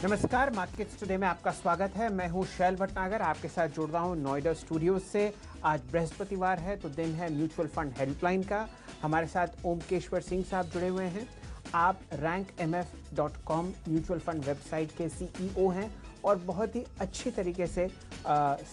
नमस्कार, markets today में आपका स्वागत है। मैं हूं शैल भटनागर, आपके साथ जुड़ रहा हूं नोएडा स्टूडियोज से। आज बृहस्पतिवार है तो दिन है म्यूचुअल फंड हेल्पलाइन का। हमारे साथ ओमकेश्वर सिंह साहब जुड़े हुए हैं। आप rankmf.com म्यूचुअल फंड वेबसाइट के CEO हैं और बहुत ही अच्छी तरीके से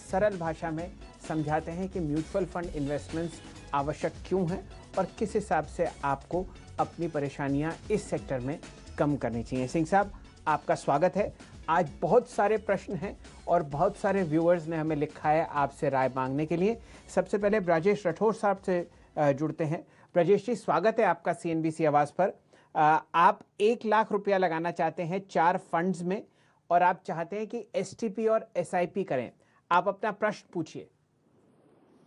सरल भाषा में समझाते हैं कि म्यूचुअल फंड इन्वेस्टमेंट्स आवश्यक क्यों हैं और किस हिसाब से आपको अपनी परेशानियां इस सेक्टर में कम करनी चाहिए। सिंह साहब, आपका स्वागत है। आज बहुत सारे प्रश्न हैं और बहुत सारे व्यूअर्स ने हमें लिखा है आपसे राय मांगने के लिए। सबसे पहले ब्राजेश राठौर साहब से जुड़ते हैं। ब्राजेश जी, स्वागत है आपका CNBC आवाज़ पर। आप 1 लाख रुपया लगाना चाहते हैं 4 फंड्स में और आप चाहते हैं कि STP और SIP करें। आप अपना प्रश्न पूछिए।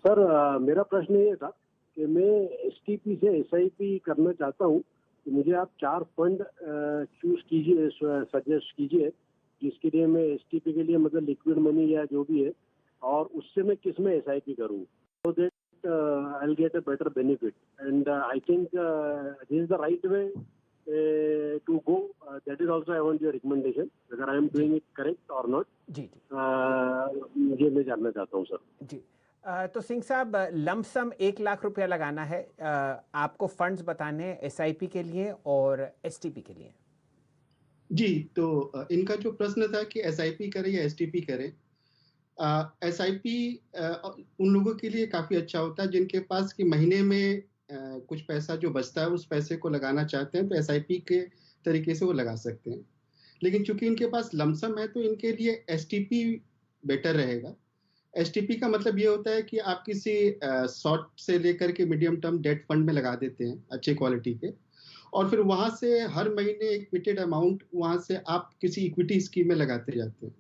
सर, मेरा प्रश्न ये था कि मैं STP से SIP करना चाहता हूँ, तो मुझे आप 4 फंड चूज कीजिए, सजेस्ट कीजिए जिसके लिए मैं STP के लिए मतलब लिक्विड मनी या जो भी है, और उससे मैं किस में SIP करूँ so that I'll get a better benefit and I think this is the right way to go. That is also I want your recommendation whether I am doing it correct or not. जी मुझे मैं जानना चाहता हूँ sir. जी। तो सिंह साहब, lump sum 1 lakh रुपया लगाना है। आपको फंड्स बताने हैं SIP के लिए और STP के लिए। जी, तो इनका जो प्रश्न था कि SIP करें या STP करें, SIP उन लोगों के लिए काफ़ी अच्छा होता है जिनके पास कि महीने में कुछ पैसा जो बचता है उस पैसे को लगाना चाहते हैं, तो SIP के तरीके से वो लगा सकते हैं। लेकिन चूंकि इनके पास लमसम है तो इनके लिए STP बेटर रहेगा। STP का मतलब ये होता है कि आप किसी शॉर्ट से लेकर के मीडियम टर्म डेट फंड में लगा देते हैं अच्छे क्वालिटी के, और फिर वहां से हर महीने एक लिमिटेड अमाउंट वहां से आप किसी इक्विटी स्कीम में लगाते जाते हैं।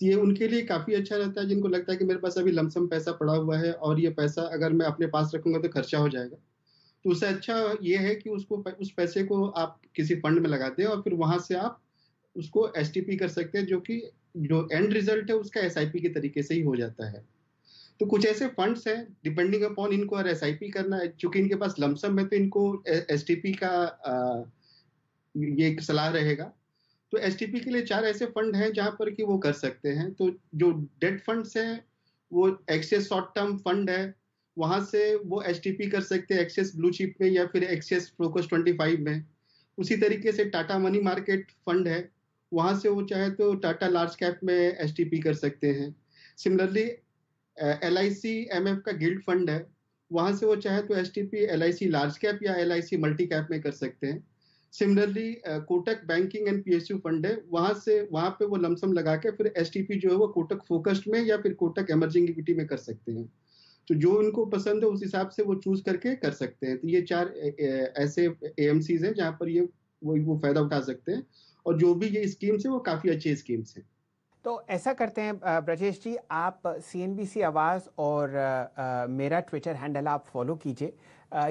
तो ये उनके लिए काफ़ी अच्छा रहता है जिनको लगता है कि मेरे पास अभी लमसम पैसा पड़ा हुआ है और ये पैसा अगर मैं अपने पास रखूंगा तो खर्चा हो जाएगा। तो उससे अच्छा ये है कि उस पैसे को आप किसी फंड में लगा दें और फिर वहां से आप उसको STP कर सकते हैं, जो कि जो एंड रिजल्ट है उसका SIP के तरीके से ही हो जाता है। तो कुछ ऐसे फंड्स हैं डिपेंडिंग अपॉन इनको और SIP करना है, चूंकि इनके पास लमसम है तो इनको STP का ये एक सलाह रहेगा। तो STP के लिए 4 ऐसे फंड हैं जहां पर कि वो कर सकते हैं। तो जो डेट फंड्स हैं वो एक्सेस शॉर्ट टर्म फंड है, वहां से वो STP कर सकते हैं एक्सेस ब्लू चिप में या फिर एक्सेस फोकस 25 में। उसी तरीके से टाटा मनी मार्केट फंड है, वहां से वो चाहे तो टाटा लार्ज कैप में STP कर सकते हैं। सिमिलरली LIC MF का गिल्ड फंड है, वहां से वो चाहे तो STP LIC लार्ज कैप या LIC मल्टी कैप में कर सकते हैं। Similarly Kotak banking and PSU fund है, वहां पे वो लमसम लगा के फिर STP जो है वो कोटक फोकस्ड में या फिर कोटक एमर्जिंग इक्विटी में कर सकते हैं। तो जो उनको पसंद है उस हिसाब से वो चूज करके कर सकते हैं। तो ये 4 ऐसे AMCs हैं जहां पर ये वो फायदा उठा सकते हैं, और जो भी ये स्कीम्स है वो काफी अच्छी स्कीम्स हैं। तो ऐसा करते हैं ब्रजेश जी, आप CNBC आवाज़ और मेरा ट्विटर हैंडल आप फॉलो कीजिए।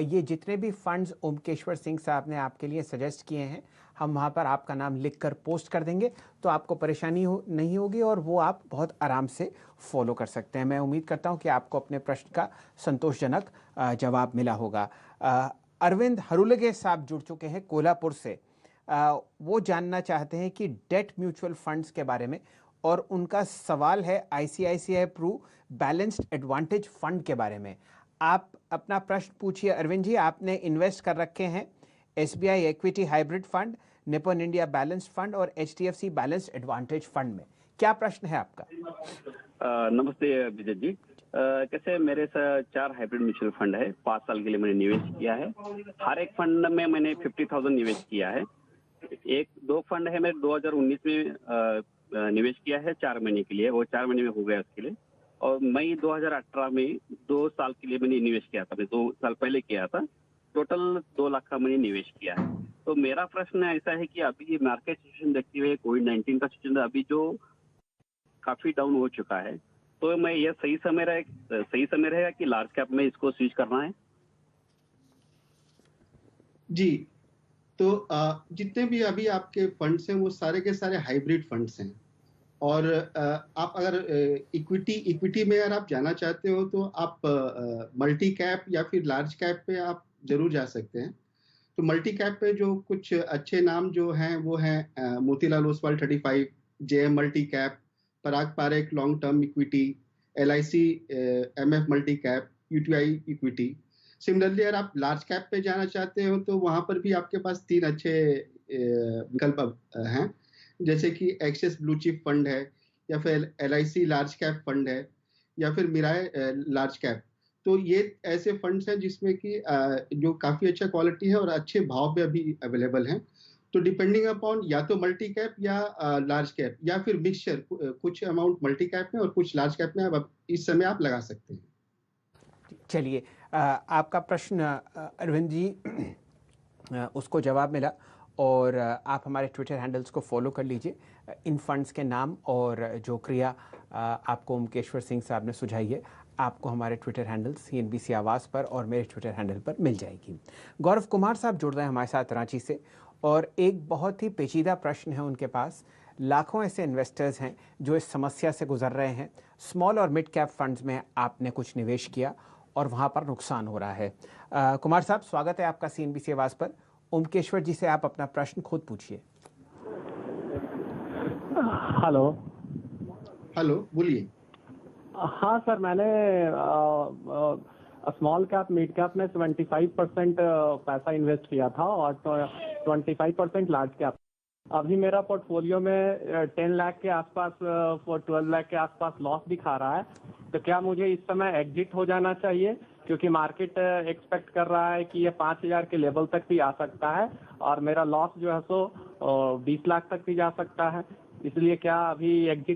ये जितने भी फंड्स ओमकेश्वर सिंह साहब ने आपके लिए सजेस्ट किए हैं, हम वहाँ पर आपका नाम लिखकर पोस्ट कर देंगे, तो आपको परेशानी नहीं होगी और वो आप बहुत आराम से फॉलो कर सकते हैं। मैं उम्मीद करता हूँ कि आपको अपने प्रश्न का संतोषजनक जवाब मिला होगा। अरविंद हरुलगे साहब जुड़ चुके हैं कोल्हापुर से। वो जानना चाहते हैं कि डेट म्यूचुअल फंड्स के बारे में, और उनका सवाल है ICICI Pru balanced advantage fund के बारे में। आप अपना प्रश्न पूछिए अरविंद जी। आपने इन्वेस्ट कर रखे हैं SBI equity hybrid fund, Nippon India balanced fund और HDFC बैलेंस्ड एडवांटेज फंड में। क्या प्रश्न है आपका? नमस्ते विजय जी। कैसे मेरे साथ 4 हाइब्रिड म्यूचुअल फंड है, 5 साल के लिए मैंने निवेश किया है। हर एक फंड में मैंने 50,000 निवेश किया है। 2 फंड है मेरे 2019 में निवेश किया है 4 महीने के लिए, वो 4 महीने में हो गया उसके लिए। और मई 2018 में 2 साल के लिए मैंने निवेश किया था, मैं 2 साल पहले किया था। टोटल 2 लाख का मैंने निवेश किया है। तो मेरा प्रश्न ऐसा है कि अभी मार्केट सिचुएशन देखते हुए, कोविड-19 का सिचुएशन अभी जो काफी डाउन हो चुका है, तो मैं ये सही समय रहेगा कि लार्ज कैप में इसको स्विच करना है? जी, तो जितने भी अभी आपके फंड्स हैं वो सारे के सारे हाइब्रिड फंड्स हैं, और आप अगर इक्विटी में अगर आप जाना चाहते हो तो आप मल्टी कैप या फिर लार्ज कैप पे आप जरूर जा सकते हैं। तो मल्टी कैप पे जो कुछ अच्छे नाम जो हैं वो हैं Motilal Oswal 35, JM multi cap, Parag Parikh long term equity, LIC MF multi cap, UTI equity. Similarly अगर आप लार्ज कैप पे जाना चाहते हो तो वहां पर भी आपके पास 3 अच्छे विकल्प हैं, जैसे कि एक्सिस ब्लू चिप फंड है, या फिर LIC लार्ज कैप फंड है, या फिर मिराय लार्ज कैप। तो ये ऐसे फंड्स हैं जिसमें कि जो काफी अच्छा क्वालिटी है और अच्छे भाव पे अभी अवेलेबल हैं। तो डिपेंडिंग अपॉन या तो मल्टी कैप या लार्ज कैप या फिर मिक्सचर, कुछ अमाउंट मल्टी कैप में और कुछ लार्ज कैप में अब इस समय आप लगा सकते हैं। चलिए, आपका प्रश्न अरविंद जी उसको जवाब मिला, और आप हमारे ट्विटर हैंडल्स को फॉलो कर लीजिए। इन फंड्स के नाम और जो क्रिया आपको ओमकेश्वर सिंह साहब ने सुझाई है, आपको हमारे ट्विटर हैंडल CNBC आवाज़ पर और मेरे ट्विटर हैंडल पर मिल जाएगी। गौरव कुमार साहब जुड़ रहे हैं हमारे साथ रांची से, और एक बहुत ही पेचीदा प्रश्न है उनके पास। लाखों ऐसे इन्वेस्टर्स हैं जो इस समस्या से गुजर रहे हैं। स्मॉल और मिड कैप फंड्स में आपने कुछ निवेश किया और वहाँ पर नुकसान हो रहा है। कुमार साहब, स्वागत है आपका CNBC आवाज़ पर। ओमकेश्वर जी से आप अपना प्रश्न खुद पूछिए। हेलो, बोलिए। हाँ सर, मैंने स्मॉल कैप मिड कैप में 75% पैसा इन्वेस्ट किया था और 25% लार्ज कैप। अभी मेरा पोर्टफोलियो में 10 लाख के आसपास 12 लाख के आसपास लॉस दिखा रहा है। तो क्या मुझे इस समय एग्जिट हो जाना चाहिए, क्योंकि मार्केट एक्सपेक्ट कर रहा है कि ये 5,000 के लेवल तक भी आ सकता है और मेरा लॉस जो है सो 20 लाख तक भी जा सकता है। इसलिए क्या अभी एग्जिट